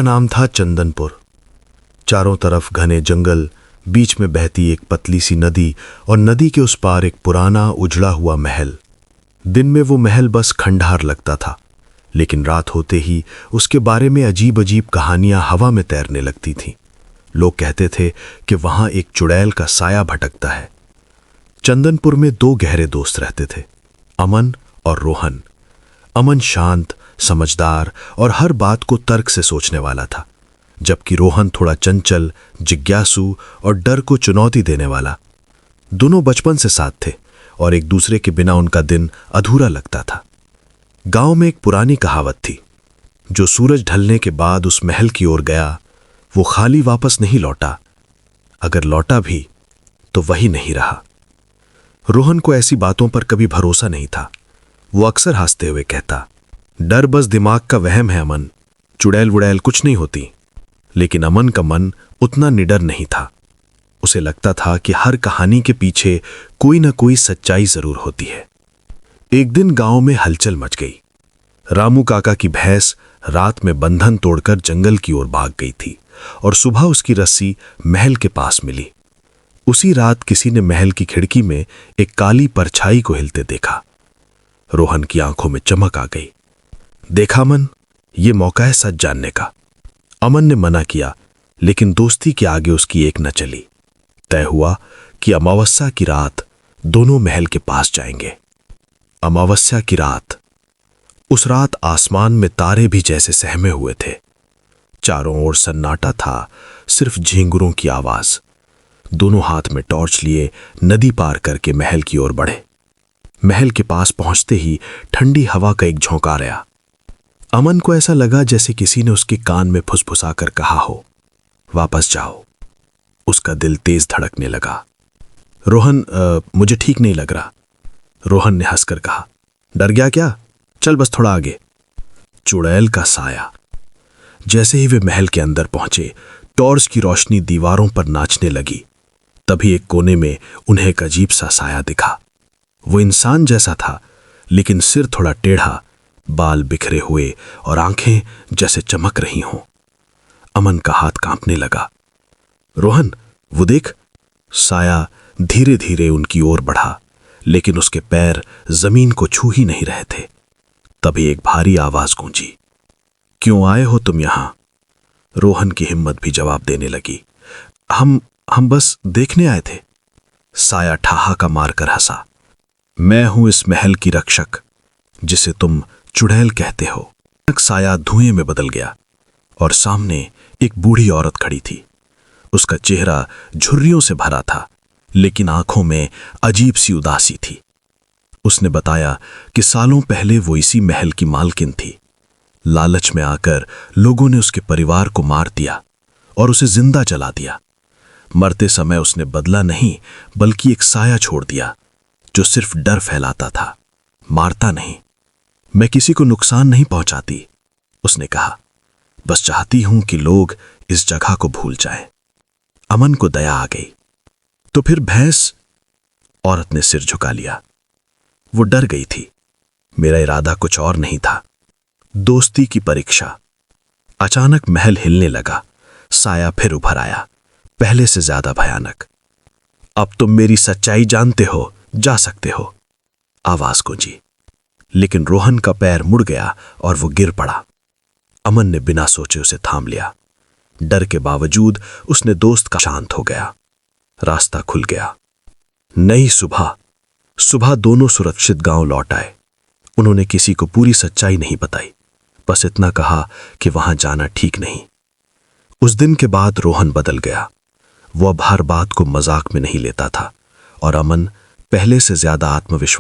नाम था चंदनपुर। चारों तरफ घने जंगल, बीच में बहती एक पतली सी नदी और नदी के उस पार एक पुराना उजड़ा हुआ महल। दिन में वो महल बस खंडहर लगता था, लेकिन रात होते ही उसके बारे में अजीब अजीब कहानियां हवा में तैरने लगती थीं। लोग कहते थे कि वहां एक चुड़ैल का साया भटकता है। चंदनपुर में दो गहरे दोस्त रहते थे, अमन और रोहन। अमन शांत, समझदार और हर बात को तर्क से सोचने वाला था, जबकि रोहन थोड़ा चंचल, जिज्ञासु और डर को चुनौती देने वाला। दोनों बचपन से साथ थे और एक दूसरे के बिना उनका दिन अधूरा लगता था। गांव में एक पुरानी कहावत थी, जो सूरज ढलने के बाद उस महल की ओर गया, वो खाली वापस नहीं लौटा। अगर लौटा भी तो वही नहीं रहा। रोहन को ऐसी बातों पर कभी भरोसा नहीं था। वो अक्सर हंसते हुए कहता, डर बस दिमाग का वहम है अमन, चुड़ैल वुड़ैल कुछ नहीं होती। लेकिन अमन का मन उतना निडर नहीं था। उसे लगता था कि हर कहानी के पीछे कोई ना कोई सच्चाई जरूर होती है। एक दिन गांव में हलचल मच गई। रामू काका की भैंस रात में बंधन तोड़कर जंगल की ओर भाग गई थी और सुबह उसकी रस्सी महल के पास मिली। उसी रात किसी ने महल की खिड़की में एक काली परछाई को हिलते देखा। रोहन की आंखों में चमक आ गई। देखा अमन, ये मौका है सच जानने का। अमन ने मना किया, लेकिन दोस्ती के आगे उसकी एक न चली। तय हुआ कि अमावस्या की रात दोनों महल के पास जाएंगे। अमावस्या की रात। उस रात आसमान में तारे भी जैसे सहमे हुए थे। चारों ओर सन्नाटा था, सिर्फ झींगुरों की आवाज। दोनों हाथ में टॉर्च लिए नदी पार करके महल की ओर बढ़े। महल के पास पहुंचते ही ठंडी हवा का एक झोंका आया। अमन को ऐसा लगा जैसे किसी ने उसके कान में फुसफुसाकर कहा हो, वापस जाओ। उसका दिल तेज धड़कने लगा। रोहन, मुझे ठीक नहीं लग रहा। रोहन ने हंसकर कहा, डर गया क्या? चल बस थोड़ा आगे। चुड़ैल का साया। जैसे ही वे महल के अंदर पहुंचे, टॉर्च की रोशनी दीवारों पर नाचने लगी। तभी एक कोने में उन्हें एक अजीब सा साया दिखा। वो इंसान जैसा था, लेकिन सिर थोड़ा टेढ़ा, बाल बिखरे हुए और आंखें जैसे चमक रही हों। अमन का हाथ कांपने लगा। रोहन, वो देख। साया धीरे धीरे उनकी ओर बढ़ा, लेकिन उसके पैर जमीन को छू ही नहीं रहे थे। तभी एक भारी आवाज गूंजी, क्यों आए हो तुम यहां? रोहन की हिम्मत भी जवाब देने लगी, हम बस देखने आए थे। साया ठहाका मारकर हंसा, मैं हूं इस महल की रक्षक, जिसे तुम चुड़ैल कहते हो। साया धुएं में बदल गया और सामने एक बूढ़ी औरत खड़ी थी। उसका चेहरा झुर्रियों से भरा था, लेकिन आंखों में अजीब सी उदासी थी। उसने बताया कि सालों पहले वो इसी महल की मालकिन थी। लालच में आकर लोगों ने उसके परिवार को मार दिया और उसे जिंदा जला दिया। मरते समय उसने बदला नहीं, बल्कि एक साया छोड़ दिया, जो सिर्फ डर फैलाता था, मारता नहीं। मैं किसी को नुकसान नहीं पहुंचाती, उसने कहा, बस चाहती हूं कि लोग इस जगह को भूल जाएं। अमन को दया आ गई। तो फिर भैंस? औरत ने सिर झुका लिया। वो डर गई थी। मेरा इरादा कुछ और नहीं था। दोस्ती की परीक्षा। अचानक महल हिलने लगा। साया फिर उभर आया, पहले से ज्यादा भयानक। अब तुम मेरी सच्चाई जानते हो, जा सकते हो, आवाज गूंजी। लेकिन रोहन का पैर मुड़ गया और वो गिर पड़ा। अमन ने बिना सोचे उसे थाम लिया। डर के बावजूद उसने दोस्त का शांत हो गया। रास्ता खुल गया। नई सुबह दोनों सुरक्षित गांव लौट आए। उन्होंने किसी को पूरी सच्चाई नहीं बताई, बस इतना कहा कि वहां जाना ठीक नहीं। उस दिन के बाद रोहन बदल गया। वो अब हर बात को मजाक में नहीं लेता था और अमन पहले से ज्यादा आत्मविश्वास